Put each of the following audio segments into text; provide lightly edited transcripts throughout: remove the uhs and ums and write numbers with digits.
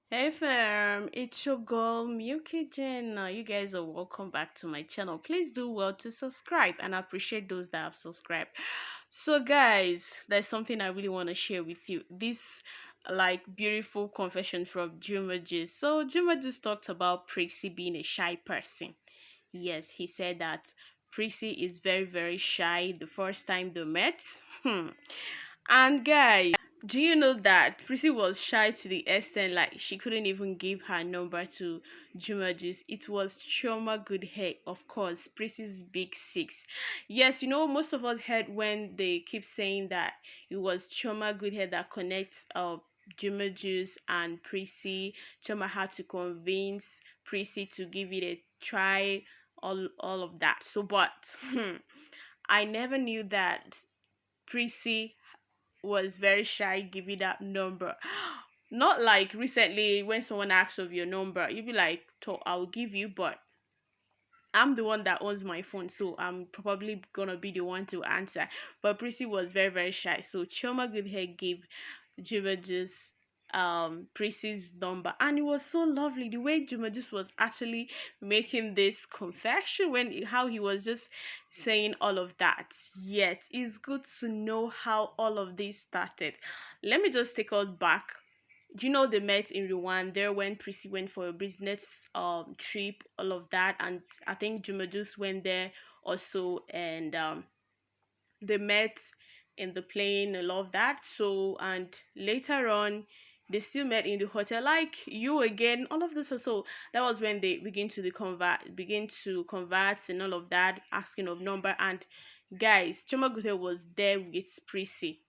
Hey fam, it's your girl Milky Jen. You guys are welcome back to my channel. Please do well to subscribe and I appreciate those that have subscribed. So guys, there's something I really want to share with you. This beautiful confession from Juma Jux. So Juma Jux talked about Prissy being a shy person. Yes, he said that Prissy is very shy the first time they met. And guys, do you know that Prissy was shy to the extent like she couldn't even give her number to Juma Jux? It was Chioma Goodhair, of course, Prissy's big six. Yes, most of us heard when they keep saying that it was Chioma Goodhair that connects Juma Jux and Prissy. Chama had to convince Prissy to give it a try, all of that. So, but I never knew that Prissy was very shy giving that number. Not like recently when someone asks of your number, you'd be like, I'll give you, but I'm the one that owns my phone, so I'm probably gonna be the one to answer. But Prissy was very shy. So Chioma Goodhair gave Juma just Prissy's number, and it was so lovely the way Juma just was actually making this confession when how he was just saying all of that. Yet it's good to know how all of this started. Let me just take us back. Do you know they met in Rwanda when Prissy went for a business trip, all of that, and I think Juma Jux went there also, and they met in the plane, a lot of that. So and later on they still met in the hotel like you again, all of this. So that was when they begin to convert and all of that, asking of number. And guys, Chomagote was there with Prissy.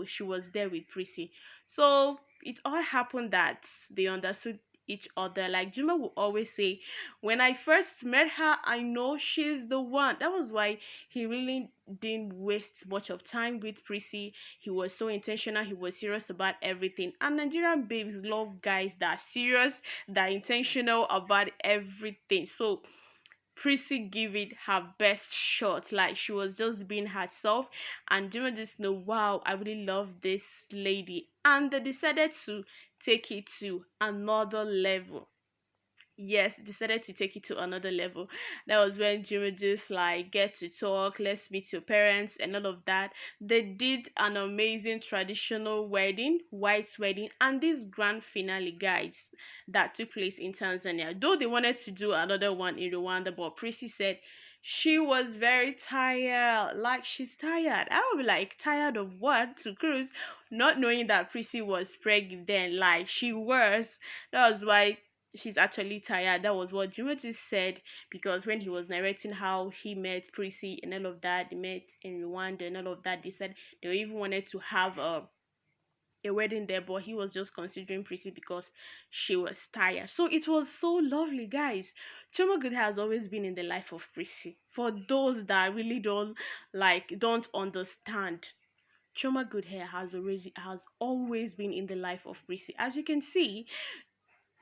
She was there with Prissy. So it all happened that they understood each other. Like Juma will always say, when I first met her, I know she's the one. That was why he really didn't waste much of time with Prissy. He was so intentional, he was serious about everything. And Nigerian babes love guys that are serious, that are intentional about everything. So Prissy give it her best shot. Like she was just being herself. And Juma just know, wow, I really love this lady. And they decided to take it to another level. Yes, decided to take it to another level. That was when Jimmy just like get to talk, let's meet your parents and all of that. They did an amazing traditional wedding, white wedding, and this grand finale, guys, that took place in Tanzania. Though they wanted to do another one in Rwanda, but Prissy said she was very tired. Like she's tired. I would be like, tired of what? To cruise, not knowing that Prissy was pregnant then, like she was. That was why she's actually tired. That was what Juma just said, because when he was narrating how he met Prissy and all of that, they met in Rwanda and all of that, they said they even wanted to have a wedding there, but he was just considering Prissy because she was tired. So it was so lovely, guys. Choma Good has always been in the life of Prissy. For those that really don't understand, Choma Good Hair has always been in the life of Prissy. As you can see,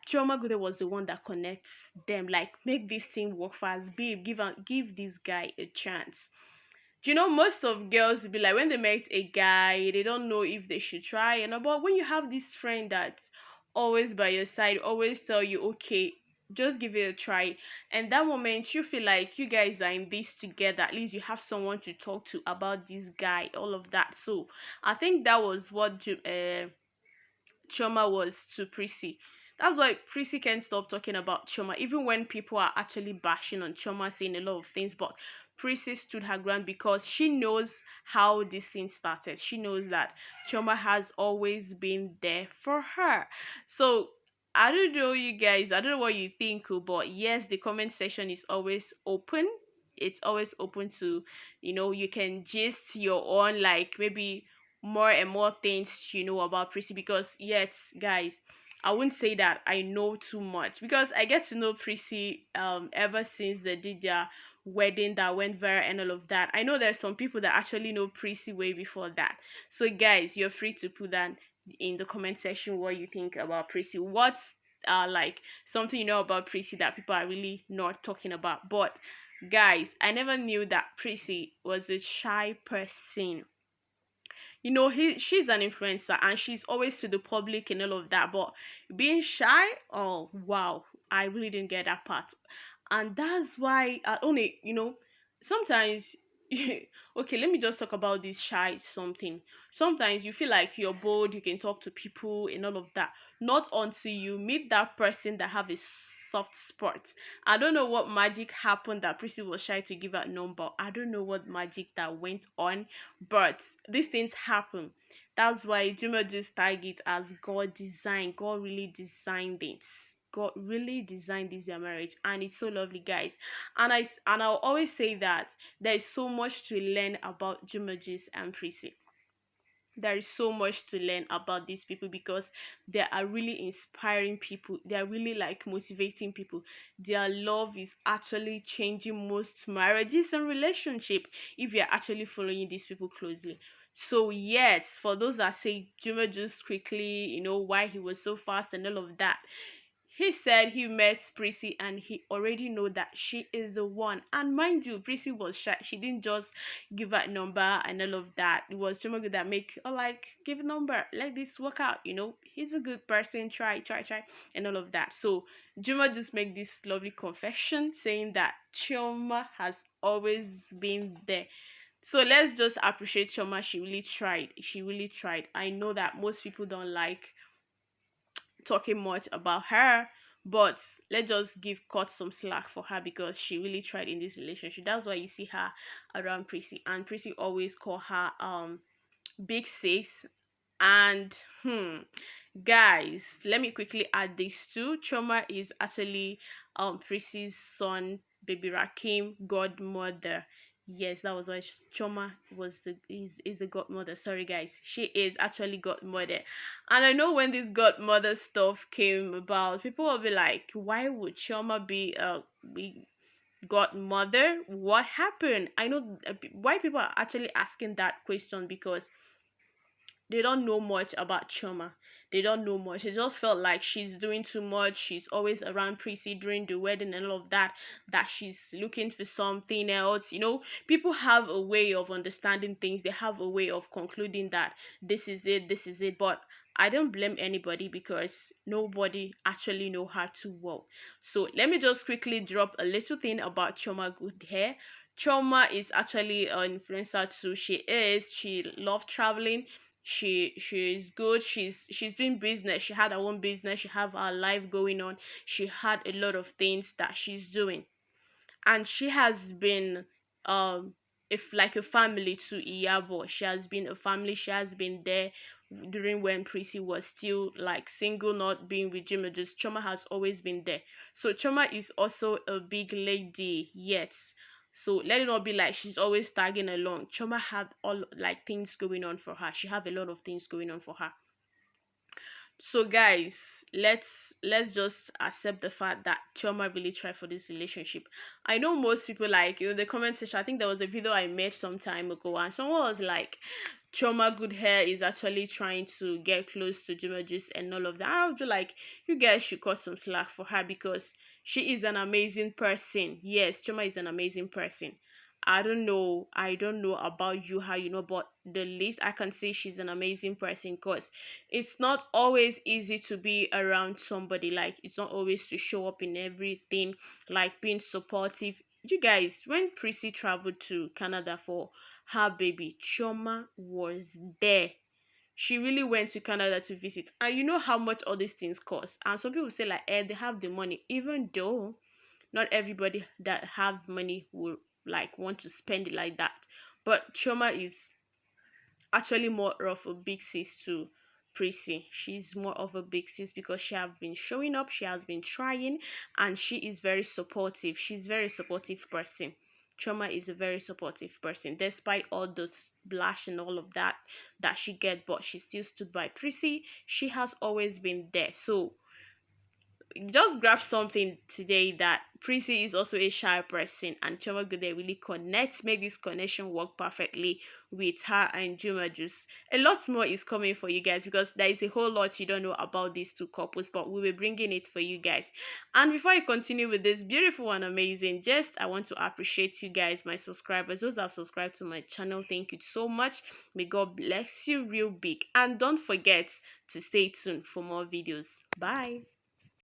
Chioma Gude was the one that connects them, like make this thing work fast. Babe, give this guy a chance. Do you know most of girls be like when they meet a guy, they don't know if they should try and all, but when you have this friend that's always by your side, always tell you, okay, just give it a try. And that moment you feel like you guys are in this together. At least you have someone to talk to about this guy, all of that. So I think that was what Choma was to Prissy. That's why Prissy can't stop talking about Choma, even when people are actually bashing on Choma, saying a lot of things. But Prissy stood her ground because she knows how this thing started. She knows that Choma has always been there for her. So I don't know, you guys. I don't know what you think, but yes, the comment section is always open. It's always open to, you can gist your own, like maybe more and more things about Prissy, because yes, guys, I wouldn't say that I know too much because I get to know Prissy ever since they did their wedding that went viral and all of that. I know there's some people that actually know Prissy way before that. So guys, you're free to put that in the comment section what you think about Prissy. What's like something about Prissy that people are really not talking about. But guys, I never knew that Prissy was a shy person. she's an influencer and she's always to the public and all of that, but being shy, oh wow, I really didn't get that part. And that's why only sometimes okay, let me just talk about this shy something. Sometimes you feel like you're bold, you can talk to people and all of that, not until you meet that person that have a soft spot. I don't know what magic happened that Prissy was shy to give out number. I don't know what magic that went on, but these things happen. That's why Juma just tag it as God designed. God really designed it. God really designed this their marriage, and it's so lovely, guys. And I'll always say that there is so much to learn about Juma Jux and Prissy. There is so much to learn about these people because they are really inspiring people. They are really like motivating people. Their love is actually changing most marriages and relationship if you're actually following these people closely. So yes, for those that say Juma just quickly, why he was so fast and all of that, he said he met Prissy and he already know that she is the one. And mind you, Prissy was shy. She didn't just give that number and all of that. It was someone good that make like give a number, let this work out. He's a good person. Try, and all of that. So Juma just make this lovely confession saying that Chioma has always been there. So let's just appreciate Choma. She really tried. She really tried. I know that most people don't like talking much about her, but let's just give cut some slack for her because she really tried in this relationship. That's why you see her around Prissy, and Prissy always call her big sis. And guys, let me quickly add this too. Choma is actually Prissy's son, baby Rakim, godmother. Yes, that was why Choma was is the godmother. Sorry guys, she is actually godmother. And I know when this godmother stuff came about, people will be like, why would Choma be godmother? What happened? I know why people are actually asking that question because they don't know much about Choma. They don't know much. It just felt like she's doing too much. She's always around Prissy during the wedding and all of that. That she's looking for something else. People have a way of understanding things. They have a way of concluding that this is it, this is it. But I don't blame anybody because nobody actually know her too well. So let me just quickly drop a little thing about Choma Good Hair. Choma is actually an influencer too. She loves traveling. She's good. She's doing business. She had her own business. She have her life going on. She had a lot of things that she's doing, and she has been if like a family to Iyabo. She has been a family. She has been there during when Prissy was still like single, not being with Juma. Just Choma has always been there. So Choma is also a big lady. Yes. So let it not be like she's always tagging along. Choma had all like things going on for her. She have a lot of things going on for her. So guys, let's just accept the fact that Chioma really tried for this relationship. I know most people like the comment section. I think there was a video I made some time ago, and someone was like, Chioma Good Hair is actually trying to get close to Juma Jux and all of that. I would be like, you guys should cut some slack for her because she is an amazing person. Yes, Chioma is an amazing person. I don't know about you, how you know, but the least I can say she's an amazing person because it's not always easy to be around somebody. Like, it's not always to show up in everything, like being supportive. You guys, when Prissy traveled to Canada for her baby, Choma was there. She really went to Canada to visit, and you know how much all these things cost. And some people say like, they have the money, even though not everybody that have money will like want to spend it like that. But Choma is actually more of a big sis to Prissy. She's more of a big sis because she has been showing up, she has been trying, and she is very supportive. She's very supportive person. Choma is a very supportive person, despite all the splash and all of that she get, but she still stood by Prissy. She has always been there. So just grab something today that Prissy is also a shy person and Chama good they really connect, make this connection work perfectly with her and Juma Jux. A lot more is coming for you guys because there is a whole lot you don't know about these two couples, but we will be bringing it for you guys. And before I continue with this beautiful and amazing, just I want to appreciate you guys, my subscribers, those that have subscribed to my channel. Thank you so much. May God bless you real big. And don't forget to stay tuned for more videos. Bye.